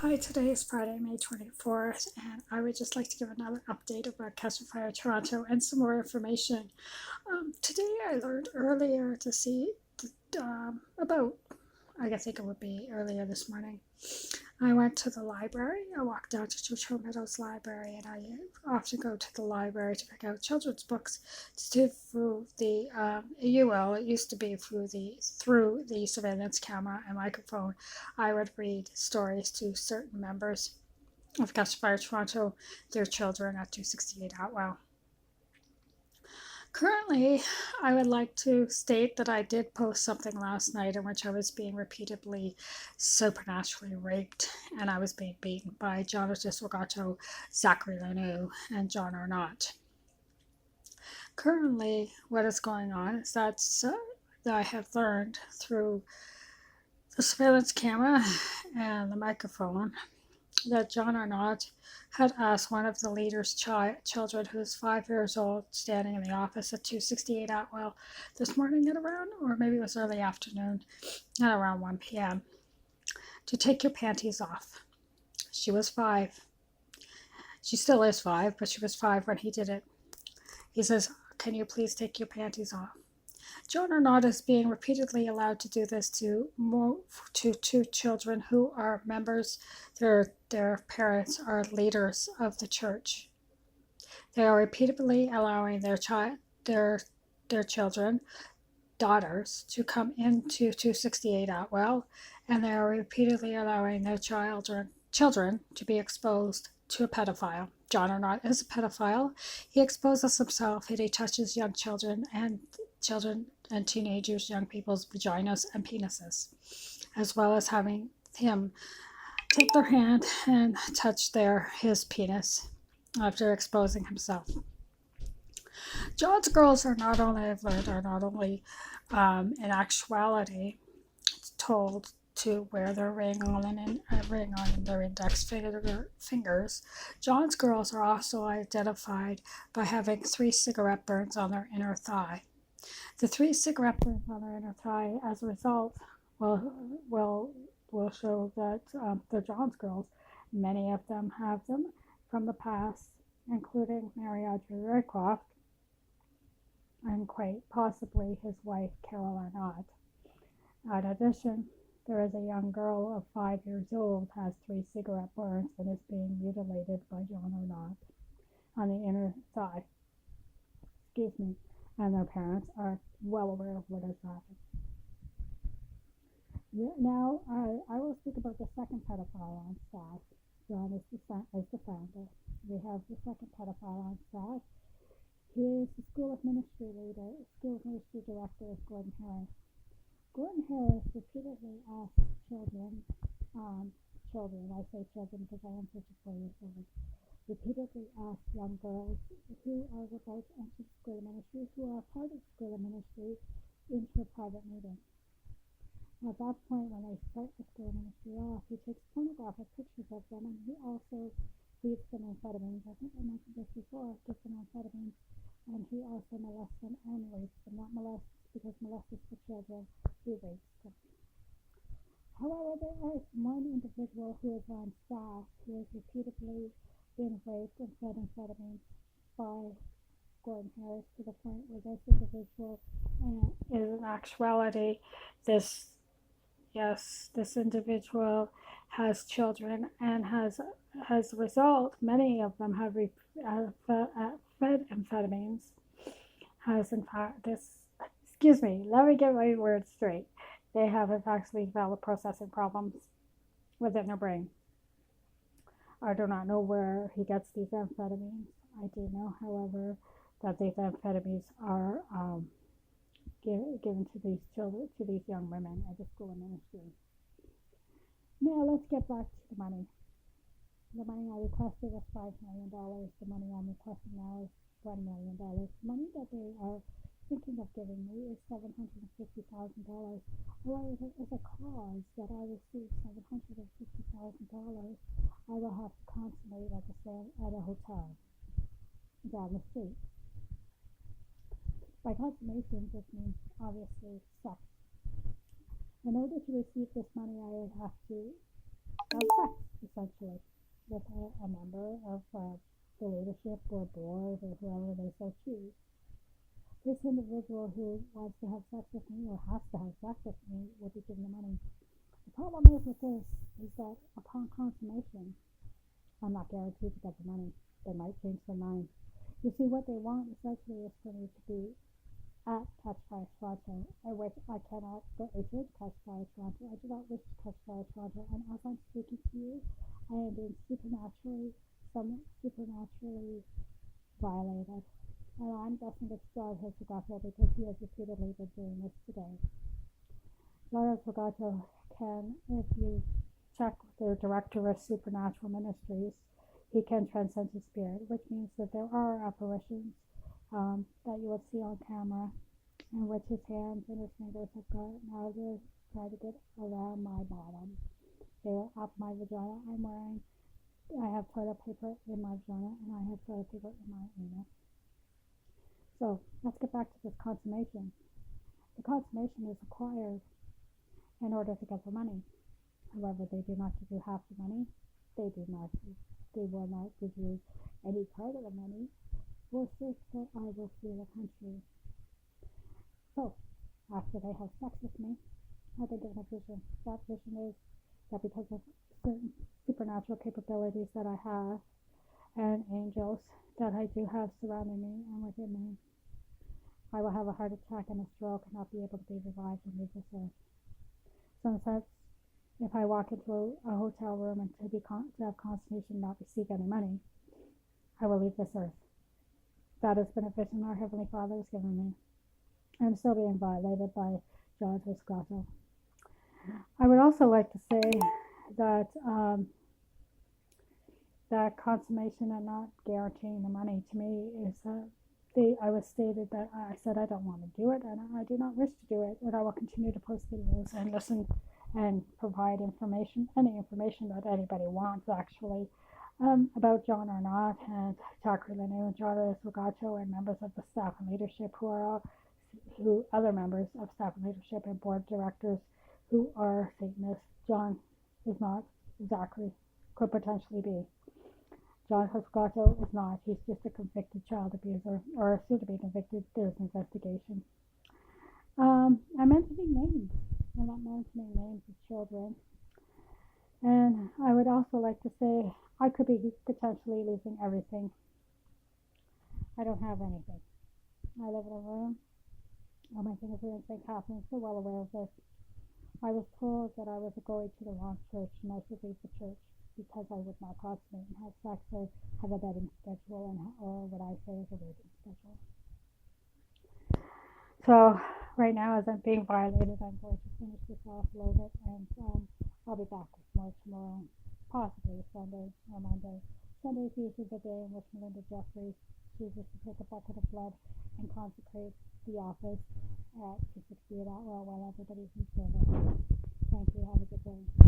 Hi, today is Friday, May 24th, and I would just like to give another update about Castle Fire Toronto and some more information. Today I learned earlier to see about, I think it would be earlier this morning. I went to the library. I walked down to Churchill Meadows Library, and I often go to the library to pick out children's books to do through the UL. It used to be through the surveillance camera and microphone. I would read stories to certain members of Castle Fire Toronto, their children at 268 Atwell. Currently, I would like to state that I did post something last night in which I was being repeatedly supernaturally raped and I was being beaten by John Otis Wagato, Zachary Lanu, and John Arnott. Currently, what is going on is that I have learned through the surveillance camera and the microphone that John Arnott had asked one of the leader's children, who is 5 years old, standing in the office at 268 Atwell this morning at around, or maybe it was early afternoon, at around 1 p.m., to take your panties off. She was 5. She still is 5, but she was 5 when he did it. He says, "Can you please take your panties off?" John Arnott is being repeatedly allowed to do this to two children who are members. Their parents are leaders of the church. They are repeatedly allowing their children, daughters, to come into 268 Atwell, and they are repeatedly allowing their children to be exposed to a pedophile. John Arnott is a pedophile. He exposes himself and he touches young children and teenagers, young people's vaginas and penises, as well as having him take their hand and touch his penis after exposing himself. John's girls are not only, I've learned, in actuality told to wear their ring on their index fingers. John's girls are also identified by having 3 cigarette burns on their inner thigh. The 3 cigarette burns on their inner thigh, as a result, will show that they're John's girls. Many of them have them from the past, including Mary Audrey Roycroft and quite possibly his wife, Carol Arnott. In addition, there is a young girl of 5 years old, has 3 cigarette burns, and is being mutilated by John Arnott on the inner thigh. And their parents are well aware of what has happened. Now, I will speak about the second pedophile on staff. John is the founder. We have the second pedophile on staff. He is the School of Ministry Director of Gordon Harris. Gordon Harris repeatedly asked children, I say children because I am 54 years old, repeatedly asked young girls who are about to enter the School of Ministry, who are part of the School of Ministry, into a private meeting. At that point, when they start the School of Ministry off, he takes pornographic pictures of them, and he also feeds them amphetamines. I think I mentioned this before, gives them amphetamines, and he also molests them and rapes them. Not molests, because molest is for children, he rapes them. However, there is one individual who is on staff who has repeatedly been raped and fed amphetamines by Gordon Harris, to the point where this individual is in actuality this individual has children, and as a result, many of them have fed amphetamines. Has in fact let me get my words straight. They have in fact developed processing problems within their brain. I do not know where he gets these amphetamines. I do know, however, that these amphetamines are given to these children, to these young women at the School of Ministry. Now let's get back to the money. The money I requested was $5 million. The money I'm requesting now is $1 million. The money that they are thinking of giving me is $750,000. However, as a cause that I receive $750,000, I will have to consummate at a hotel down the street. By consummation, this means obviously sex. In order to receive this money, I would have to have sex. The essentially, with a member of the leadership or board or whoever they so choose. This individual who wants to have sex with me or has to have sex with me will be given the money. The problem is with this is that upon consummation, I'm not guaranteed to get the money. They might change their mind. You see, what they want essentially is for me to be at Catch Fire Toronto, which I cannot go to Catch Fire Toronto. I do not wish to Catch Fire Toronto, and as I'm speaking to you, I am being supernaturally violated. And I'm guessing it's John Hosagato because he has repeatedly been doing this today. John Hosagato can, if you check the director of Supernatural Ministries, he can transcend his spirit, which means that there are apparitions that you will see on camera, in which his hands and his fingers have got now to try to get around my bottom. They are up my vagina. I have toilet paper in my vagina, and I have toilet paper in my anus. So let's get back to this consummation. The consummation is required in order to get the money. However, they do not give you half the money. They will not give you any part of the money. For sake that I will flee the country. So, after they have sex with me, I've been given a vision. That vision is that because of certain supernatural capabilities that I have, and angels that I do have surrounding me and within me, I will have a heart attack and a stroke and not be able to be revived and leave this earth. So in a sense, if I walk into a hotel room and to have consummation and not receive any money, I will leave this earth. That has been a vision our Heavenly Father has given me. I'm still being violated by John Hosagato. I would also like to say that that consummation and not guaranteeing the money to me is I was stated that I said I don't want to do it and I do not wish to do it, and I will continue to post videos and listen and provide information, any information that anybody wants actually, about John or not, and Zachary Lanu and John Hosagato and members of the staff and leadership who other members of staff and leadership and board directors who are Satanists. John is not. Zachary could potentially be. John Hosagato is not. He's just a convicted child abuser, or soon to be convicted. There's an investigation. I'm mentioning names. I'm not mentioning names of children. And I would also like to say I could be potentially losing everything. I don't have anything. I live in a room. All my things are in St. Catherine's, so well aware of this. I was told that I was going to the wrong church and I should leave the church because I would not consummate and have sex or have a bedding schedule or what I say is a raping schedule. So right now, as I'm being violated, I'm going to finish this off, load it, and I'll be back with more tomorrow, possibly Sunday or Monday. Sunday is usually the day in which Melinda Jeffries chooses to take a bucket of blood and consecrate the office at 268 Atwell while everybody's in service. Thank you. Have a good day.